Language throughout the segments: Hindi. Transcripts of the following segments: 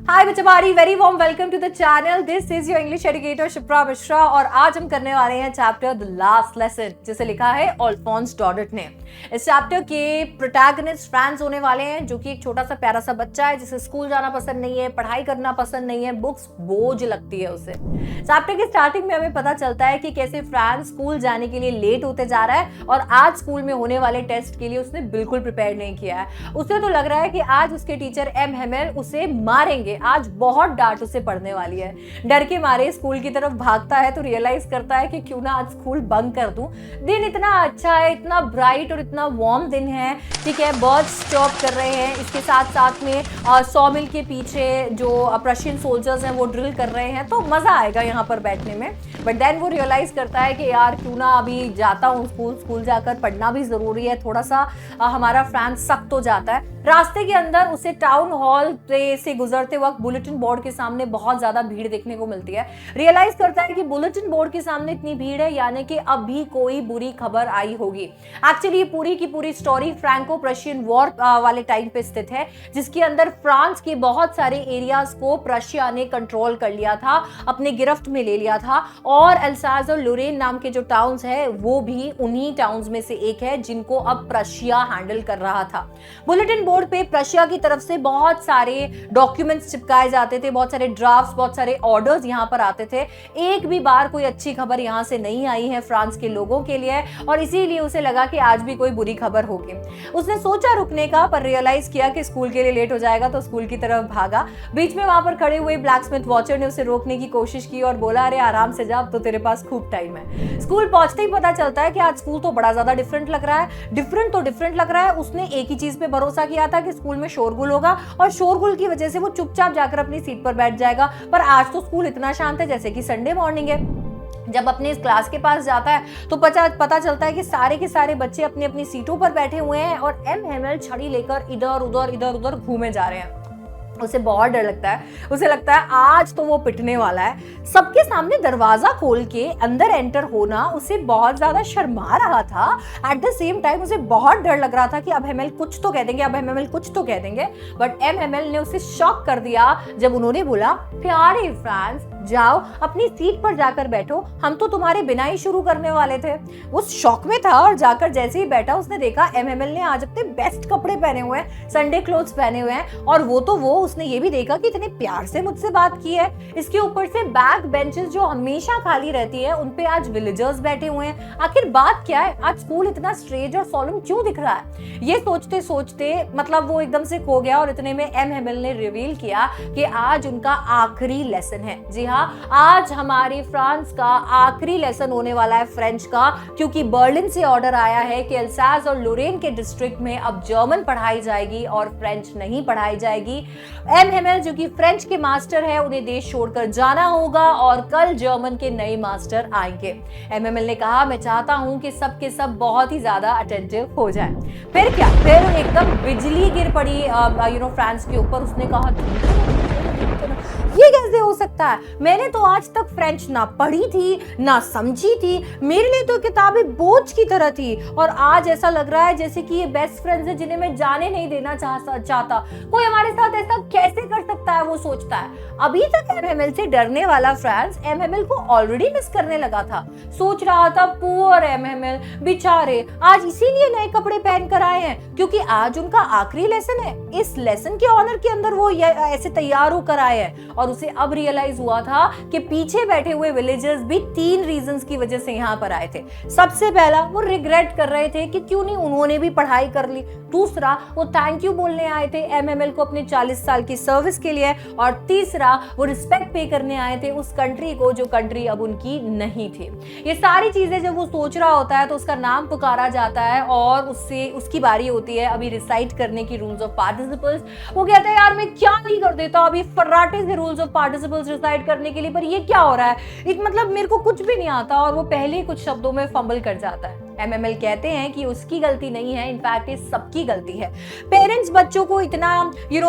हाय बच्चों, very warm welcome to the channel. This is your English educator Shipra Mishra और आज हम करने वाले हैं चैप्टर द लास्ट लेसन, जिसे लिखा है अल्फोंस डॉडेट ने। इस चैप्टर के प्रोटैगनिस्ट फ्रांस होने वाले हैं, जो कि एक छोटा सा प्यारा सा बच्चा है जिसे स्कूल जाना पसंद नहीं है, पढ़ाई करना पसंद नहीं है, बुक्स बोझ लगती है उसे। चैप्टर के स्टार्टिंग में हमें पता चलता है कि कैसे फ्रांस स्कूल जाने के लिए लेट होते जा रहा है और आज स्कूल में होने वाले टेस्ट के लिए उसने बिल्कुल प्रिपेयर नहीं किया है। उसे तो लग रहा है कि आज उसके टीचर एम हेमेल उसे मारेंगे, आज बहुत डांट उसे पड़ने वाली है। डर के मारे स्कूल की तरफ भागता है तो रियलाइज करता है कि क्यों ना आज स्कूल बंक कर दूं। दिन इतना अच्छा है, इतना ब्राइट और इतना वार्म दिन है, ठीक है, बर्ड्स चॉप कर रहे हैं, इसके साथ साथ में सॉमिल के पीछे जो प्रशियन सोल्जर्स हैं वो ड्रिल कर रहे हैं, तो मजा आएगा यहाँ पर बैठने में। बट देन वो रियलाइज करता है कि यार क्यों ना अभी जाता हूँ स्कूल जाकर पढ़ना भी जरूरी है, थोड़ा सा हमारा फ्रांस सख्त हो जाता है। रास्ते के अंदर उसे टाउन हॉल से गुजरते वक्त बुलेटिन बोर्ड के सामने बहुत ज्यादा भीड़ देखने को मिलती है। रियलाइज करता है कि बुलेटिन बोर्ड के सामने इतनी भीड़ है, यानी कि अभी कोई बुरी खबर आई होगी। एक्चुअली पूरी की पूरी स्टोरी फ्रैंको प्रशियन वॉर वाले टाइम पे स्थित है, जिसके अंदर फ्रांस के बहुत सारे एरियाज को प्रशिया ने कंट्रोल कर लिया था, अपने गिरफ्त में ले लिया था, और अल्सास और लोरेन नाम के जो टाउन्स है वो भी उन्हीं टाउन्स में से एक है जिनको अब प्रशिया हैंडल कर रहा था। बुलेटिन बोर्ड पे प्रशिया की तरफ से बहुत सारे डॉक्यूमेंट्स चिपकाए जाते थे, बहुत सारे ड्राफ्ट्स, बहुत सारे ऑर्डर्स यहाँ पर आते थे। एक भी बार कोई अच्छी खबर यहाँ से नहीं आई है फ्रांस के लोगों के लिए, और इसीलिए उसे लगा कि आज भी कोई बुरी खबर होगी। उसने सोचा रुकने का, पर रियलाइज किया कि स्कूल के लिए लेट हो जाएगा, तो स्कूल की तरफ भागा। बीच में वहां पर खड़े हुए ब्लैकस्मिथ वॉचर ने उसे रोकने की कोशिश की और बोला, अरे आराम से जा, तो तेरे पास खूब टाइम है। स्कूल पहुंचते ही पता चलता है कि आज स्कूल तो बड़ा ज्यादा डिफरेंट लग रहा है। डिफरेंट लग रहा है। उसने एक ही चीज पे भरोसा किया था कि स्कूल में शोरगुल होगा और शोरगुल की वजह से वो चुपचाप जाकर अपनी सीट पर बैठ जाएगा, पर आज तो स्कूल इतना शांत है जैसे कि संडे मॉर्निंग है। जब अपने इस क्लास के पास जाता है तो पता चलता है कि सारे के सारे बच्चे अपनी अपनी सीटों पर बैठे हुए हैं और एम हेमेल छड़ी लेकर इधर उधर घूमे जा रहे हैं। उसे बहुत डर लगता है, उसे लगता है आज तो वो पिटने वाला है। सबके सामने दरवाजा खोल के अंदर एंटर होना उसे बहुत ज्यादा शर्मा रहा था। एट द सेम टाइम उसे बहुत डर लग रहा था कि अब हेमेल कुछ तो कह देंगे, बट एम हेमेल ने उसे शॉक कर दिया जब उन्होंने बोला, प्यारे फ्रांस, जाओ अपनी सीट पर जाकर बैठो, हम तो तुम्हारे बिना ही शुरू करने वाले थे। वो शॉक में था और जाकर जैसे ही बैठा उसने देखा एम हेमेल ने आज अपने बेस्ट कपड़े पहने हुए हैं, संडे क्लोथ्स पहने हुए हैं, और वो उसने ये भी देखा कि इतने प्यार से मुझसे बात की है। इसके ऊपर से बैक बेंचेस जो हमेशा खाली रहती है उन पे आज विलेजर्स बैठे हुए हैं। आखिर बात क्या है, आज स्कूल इतना स्ट्रेंज और सोलम क्यों दिख रहा है? ये सोचते सोचते मतलब वो एकदम से खो गया और इतने में एम हेमेल ने रिवील किया कि आज उनका आखिरी लेसन है। जी हाँ, आज हमारे फ्रांस का आखिरी लेसन होने वाला है फ्रेंच का, क्योंकि बर्लिन से ऑर्डर आया है कि अल्सास और लोरेन के डिस्ट्रिक्ट में अब जर्मन पढ़ाई जाएगी और फ्रेंच नहीं पढ़ाई जाएगी। एम हेमेल जो कि फ्रेंच के मास्टर है, उन्हें देश छोड़कर जाना होगा और कल जर्मन के नए मास्टर आएंगे। एम हेमेल ने कहा, मैं चाहता हूं कि सब के सब बहुत ही ज्यादा अटेंटिव हो जाएं। फिर क्या, फिर एकदम बिजली गिर पड़ी फ्रांस के ऊपर। उसने कहा, ये कैसे हो सकता है? मैंने तो आज तक फ्रेंच ना पढ़ी थी ना समझी थी, मेरे लिए तो किताबें बोझ की तरह थी, और आज ऐसा लग रहा है जैसे कि ये बेस्ट फ्रेंड्स है जिन्हें मैं जाने नहीं देना चाहता। कोई हमारे साथ ऐसा कैसे कर सकता है, वो सोचता है। अभी तक एम हेमेल से डरने वाला फ्रांस एम हेमेल को ऑलरेडी मिस करने लगा था। सोच रहा था, पुअर एम हेमेल, बेचारे आज इसीलिए नए कपड़े पहन कर आए हैं क्योंकि आज उनका आखिरी लेसन है। इस लेसन के ऑनर के अंदर वो ऐसे तैयार होकर आए हैं। और उसे अब रियलाइज हुआ था कि पीछे बैठे हुए विलेजर्स भी 3 रीजंस की वजह से यहाँ पर आए थे। सबसे पहला, वो रिग्रेट कर रहे थे कि क्यों नहीं उन्होंने भी पढ़ाई कर ली। दूसरा, वो थैंक यू बोलने आए थे एम हेमेल को अपने 40 साल की सर्विस के लिए। और तीसरा, वो रिस्पेक्ट पे करने आए थे उस कंट्री को जो कंट्री अब उनकी नहीं थी। ये सारी चीजें जब वो सोच रहा होता है तो उसका नाम पुकारा जाता है और उसकी बारी होती है अभी रिसाइट करने की रूल्स ऑफ पार्टिसिपल्स। वो कहता है, यार मैं क्या नहीं कर देता अभी फर्राटे से रूल्स ऑफ पार्टिसिपल्स रिसाइट करने के लिए, पर ये क्या हो रहा है, मतलब मेरे को कुछ भी नहीं आता, और वो पहले कुछ शब्दों में फंबल कर जाता है। एमएमएल कहते हैं कि उसकी गलती नहीं है, इनफैक्ट ये सबकी गलती है। पेरेंट्स बच्चों को इतना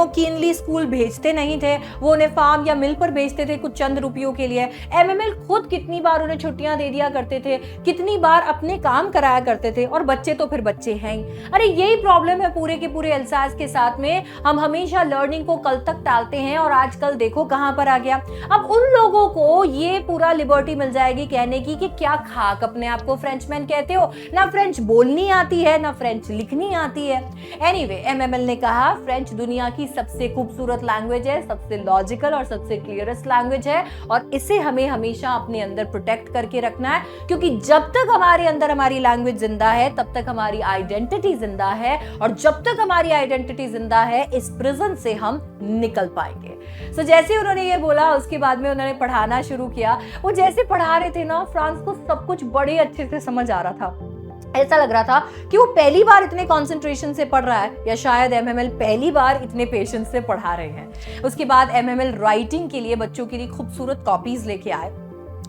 कीनली स्कूल भेजते नहीं थे, वो उन्हें फार्म या मिल पर भेजते थे कुछ चंद रुपयों के लिए। एमएमएल खुद कितनी बार उन्हें छुट्टियां दे दिया करते थे, कितनी बार अपने काम कराया करते थे, और बच्चे तो फिर बच्चे हैं ही। अरे यही प्रॉब्लम है पूरे के पूरे एल्सास के साथ में, हम हमेशा लर्निंग को कल तक टालते हैं और आजकल देखो कहां पर आ गया। अब उन लोगों को ये पूरा लिबर्टी मिल जाएगी कहने की कि क्या खाक अपने आप को फ्रेंचमैन कहते हो, ना फ्रेंच बोलनी आती है ना फ्रेंच लिखनी आती है। एनीवे, एमएमएल ने कहा फ्रेंच दुनिया की सबसे खूबसूरत लैंग्वेज है, सबसे लॉजिकल और सबसे क्लियरेस्ट लैंग्वेज है, और इसे हमें हमेशा अपने अंदर प्रोटेक्ट करके रखना है, क्योंकि जब तक हमारे अंदर हमारी लैंग्वेज जिंदा है तब तक हमारी आइडेंटिटी जिंदा है, और जब तक हमारी आइडेंटिटी जिंदा है इस प्रिजन से हम निकल पाएंगे। सो जैसे उन्होंने ये बोला उसके बाद में उन्होंने पढ़ाना शुरू किया। वो जैसे पढ़ा रहे थे ना, फ्रांस को सब कुछ बड़े अच्छे से समझ आ रहा था। ऐसा लग रहा था कि वो पहली बार इतने कंसंट्रेशन से पढ़ रहा है, या शायद एमएमएल पहली बार इतने पेशेंस से पढ़ा रहे हैं। उसके बाद एमएमएल राइटिंग के लिए बच्चों के लिए खूबसूरत कॉपीज लेके आए,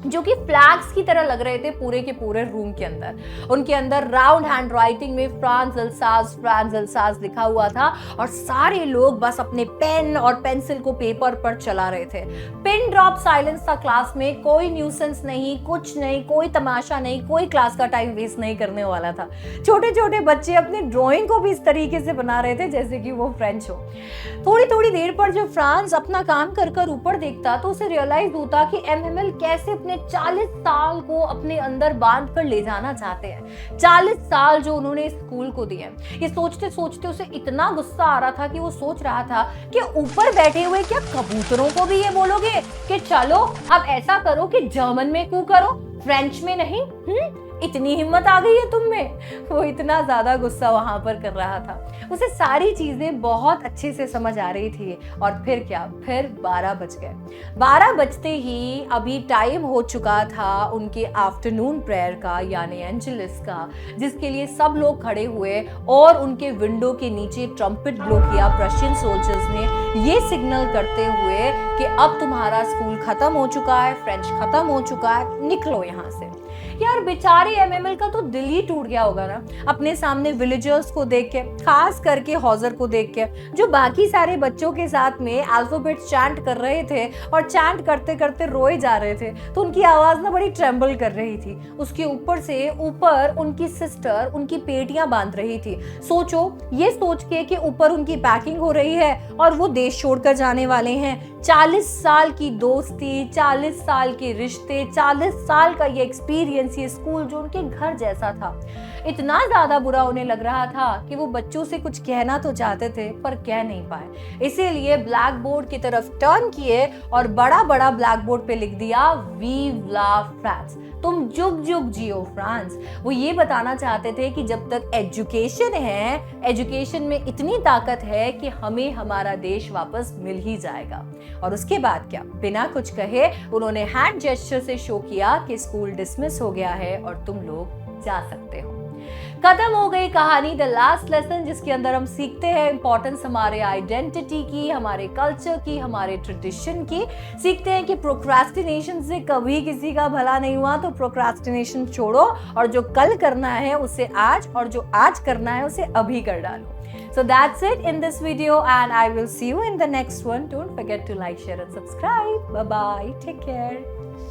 जो कि फ्लैग्स की तरह लग रहे थे पूरे के पूरे रूम के अंदर। उनके अंदर राउंड हैंड राइटिंग में फ्रांस अल्सास लिखा हुआ था, और सारे लोग बस अपने पेन और पेंसिल को पेपर पर चला रहे थे। पिन ड्रॉप साइलेंस था क्लास में, कोई न्यूसेंस नहीं, कुछ नहीं, कोई तमाशा नहीं, कोई क्लास का टाइम वेस्ट नहीं करने वाला था। छोटे छोटे बच्चे अपने ड्राइंग को भी इस तरीके से बना रहे थे जैसे कि वो फ्रेंच हो। थोड़ी थोड़ी देर पर जब फ्रांस अपना काम कर कर ऊपर देखता तो उसे रियलाइज होता कि एमएमएल कैसे 40 साल को अपने अंदर बांध कर ले जाना चाहते हैं। 40 साल जो उन्होंने स्कूल को दिए। ये सोचते सोचते उसे इतना गुस्सा आ रहा था कि वो सोच रहा था कि ऊपर बैठे हुए क्या कबूतरों को भी ये बोलोगे कि चलो अब ऐसा करो कि जर्मन में कू करो, फ्रेंच में नहीं। इतनी हिम्मत आ गई है तुम में। वो इतना ज्यादा गुस्सा वहां पर कर रहा था। उसे सारी चीजें बहुत अच्छे से समझ आ रही थी। और फिर क्या, फिर 12 बज गए। 12 बजते ही अभी टाइम हो चुका था उनके आफ्टरनून प्रेयर का, यानी एंजेलिस का, जिसके लिए सब लोग खड़े हुए और उनके विंडो के नीचे ट्रम्पेट ब्लो किया प्रशियन सोल्जर्स ने, ये सिग्नल करते हुए कि अब तुम्हारा स्कूल खत्म हो चुका है, फ्रेंच खत्म हो चुका है, निकलो यहाँ से। यार बेचारे एमएमएल का तो दिल ही टूट गया होगा ना, अपने सामने विलेजर्स को देख के, खास करके हॉजर को देख के, जो बाकी सारे बच्चों के साथ में अल्फाबेट्स चैंट कर रहे थे और चैंट करते करते रोए जा रहे थे, तो उनकी आवाज ना बड़ी ट्रेम्बल कर रही थी। उसके ऊपर से ऊपर उनकी सिस्टर उनकी पेटियां बांध रही थी। सोचो, ये सोच के कि ऊपर उनकी पैकिंग हो रही है और वो देश छोड़कर जाने वाले हैं। 40 साल की दोस्ती, 40 साल के रिश्ते, 40 साल का ये एक्सपीरियंस, ये स्कूल जो उनके घर जैसा था, इतना ज्यादा बुरा उन्हें लग रहा था कि वो बच्चों से कुछ कहना तो चाहते थे पर कह नहीं पाए। इसीलिए ब्लैक बोर्ड की तरफ टर्न किए और बड़ा बड़ा ब्लैक बोर्ड पे लिख दिया, वीव ला फ्रांस, तुम जुग जुग जियो फ्रांस। वो ये बताना चाहते थे कि जब तक एजुकेशन है, एजुकेशन में इतनी ताकत है कि हमें हमारा देश वापस मिल ही जाएगा। और उसके बाद क्या, बिना कुछ कहे उन्होंने हैंड जेस्चर से शो किया कि स्कूल डिसमिस हो गया है और तुम लोग जा सकते हो। खत्म हो गई कहानी द लास्ट लेसन, जिसके अंदर हम सीखते हैं इंपॉर्टेंस हमारे आइडेंटिटी की, हमारे कल्चर की, हमारे ट्रेडिशन की। सीखते हैं कि प्रोक्रास्टिनेशन से कभी किसी का भला नहीं हुआ, तो प्रोक्रास्टिनेशन छोड़ो और जो कल करना है उसे आज, और जो आज करना है उसे अभी कर डालो। So that's it in this video and I will see you in the next one. Don't forget to like, share and subscribe. Bye bye. Take care.